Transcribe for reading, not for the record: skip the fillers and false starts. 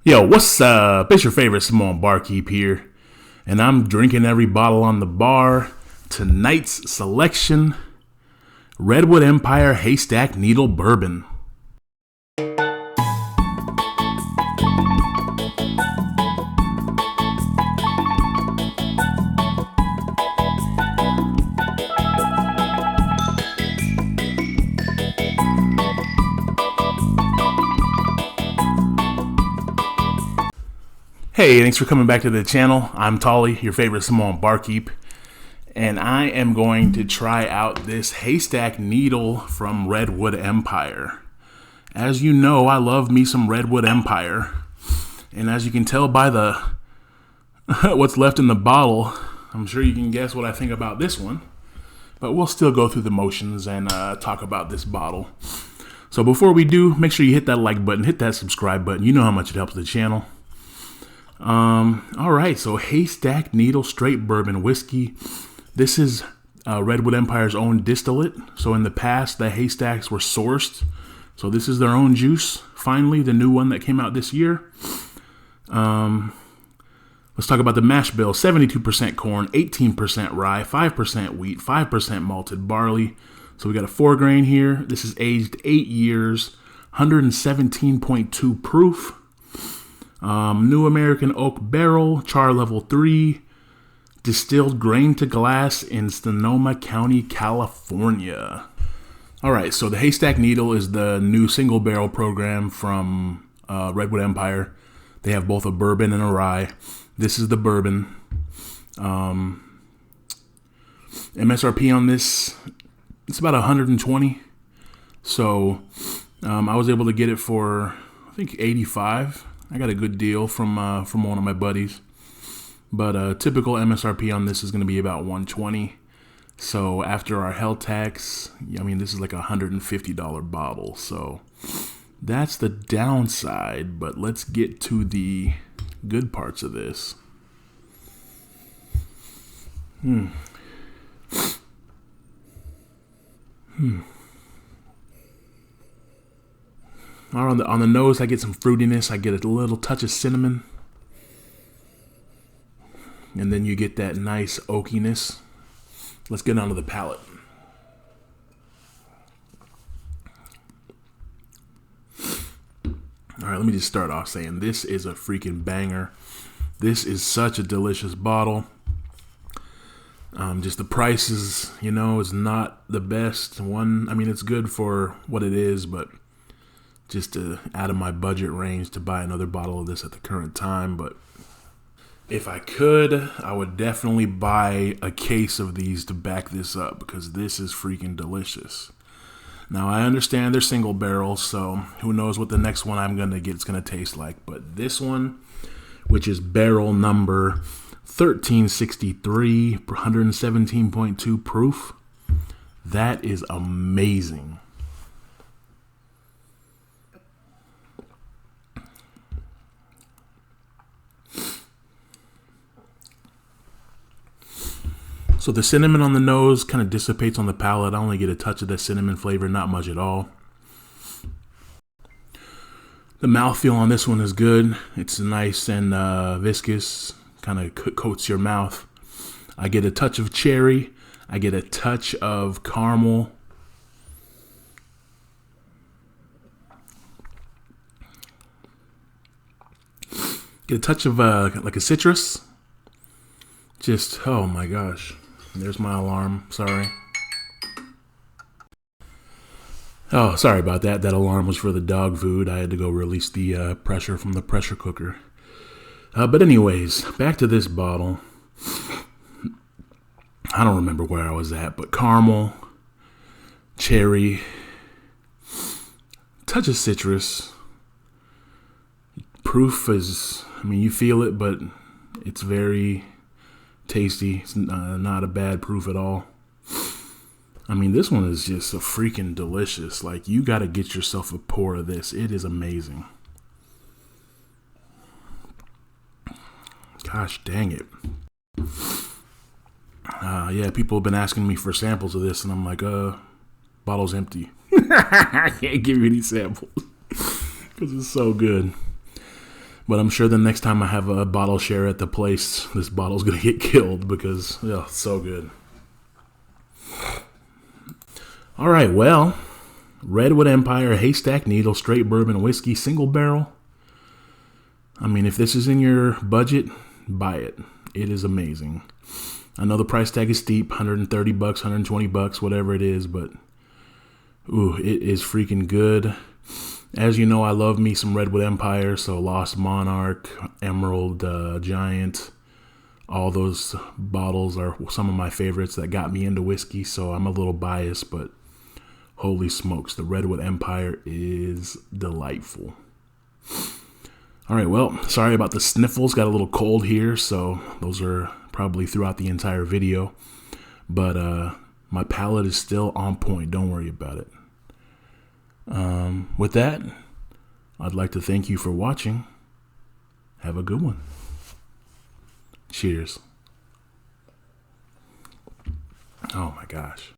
Yo, what's up? It's your favorite Samoan Barkeep here, and I'm drinking every bottle on the bar. Tonight's selection, Redwood Empire Haystack Needle Bourbon. Hey, thanks for coming back to the channel. I'm Tolly, your favorite Samoan Barkeep, and I am going to try out this Haystack Needle from Redwood Empire. As you know, I love me some Redwood Empire, and as you can tell by the what's left in the bottle, I'm sure you can guess what I think about this one, but we'll still go through the motions and talk about this bottle. So before we do, make sure you hit that like button, hit that subscribe button. You know how much it helps the channel. All right, so Haystack Needle Straight Bourbon Whiskey. This is Redwood Empire's own distillate. So in the past, the Haystacks were sourced. So this is their own juice. Finally, the new one that came out this year. Let's talk about the mash bill. 72% corn, 18% rye, 5% wheat, 5% malted barley. So we got a 4-grain here. This is aged 8 years, 117.2 proof. New American oak barrel, char level 3, distilled grain to glass in Sonoma County, California. All right, so the Haystack Needle is the new single barrel program from Redwood Empire. They have both a bourbon and a rye. This is the bourbon. MSRP on this, it's about 120. So I was able to get it for, I think, 85. I got a good deal from one of my buddies, but typical MSRP on this is going to be about 120. So after our hell tax, I mean, this is like a $150 bottle. So that's the downside. But let's get to the good parts of this. On the nose, I get some fruitiness. I get a little touch of cinnamon. And then you get that nice oakiness. Let's get onto the palate. All right, let me just start off saying this is a freaking banger. This is such a delicious bottle. Just the price is, is not the best one. I mean, it's good for what it is, but just out of my budget range to buy another bottle of this at the current time. But if I could, I would definitely buy a case of these to back this up, because this is freaking delicious. Now, I understand they're single barrels, so who knows what the next one I'm going to get is going to taste like. But this one, which is barrel number 1363, 117.2 proof, that is amazing. So the cinnamon on the nose kind of dissipates on the palate. I only get a touch of that cinnamon flavor, not much at all. The mouthfeel on this one is good. It's nice and viscous, kind of coats your mouth. I get a touch of cherry. I get a touch of caramel. Get a touch of like a citrus. Just, oh my gosh. There's my alarm. Sorry. Oh, sorry about that. That alarm was for the dog food. I had to go release the pressure from the pressure cooker. But anyways, back to this bottle. I don't remember where I was at, but caramel, cherry, touch of citrus. Proof is, I mean, you feel it, but it's very tasty. It's not a bad proof at all. I mean, this one is just so freaking delicious. Like, you got to get yourself a pour of this. It is amazing. Gosh dang it. Yeah, people have been asking me for samples of this, and I'm like, bottle's empty. I can't give you any samples because it's so good. But I'm sure the next time I have a bottle share at the place, this bottle's going to get killed because, oh, so good. All right, well, Redwood Empire Haystack Needle Straight Bourbon Whiskey Single Barrel. I mean, if this is in your budget, buy it. It is amazing. I know the price tag is steep, $130, $120, whatever it is, but ooh, it is freaking good. As you know, I love me some Redwood Empire, so Lost Monarch, Emerald Giant, all those bottles are some of my favorites that got me into whiskey, so I'm a little biased, but holy smokes, the Redwood Empire is delightful. All right, well, sorry about the sniffles. Got a little cold here, so those are probably throughout the entire video. But my palate is still on point. Don't worry about it. With that, I'd like to thank you for watching. Have a good one. Cheers. Oh my gosh.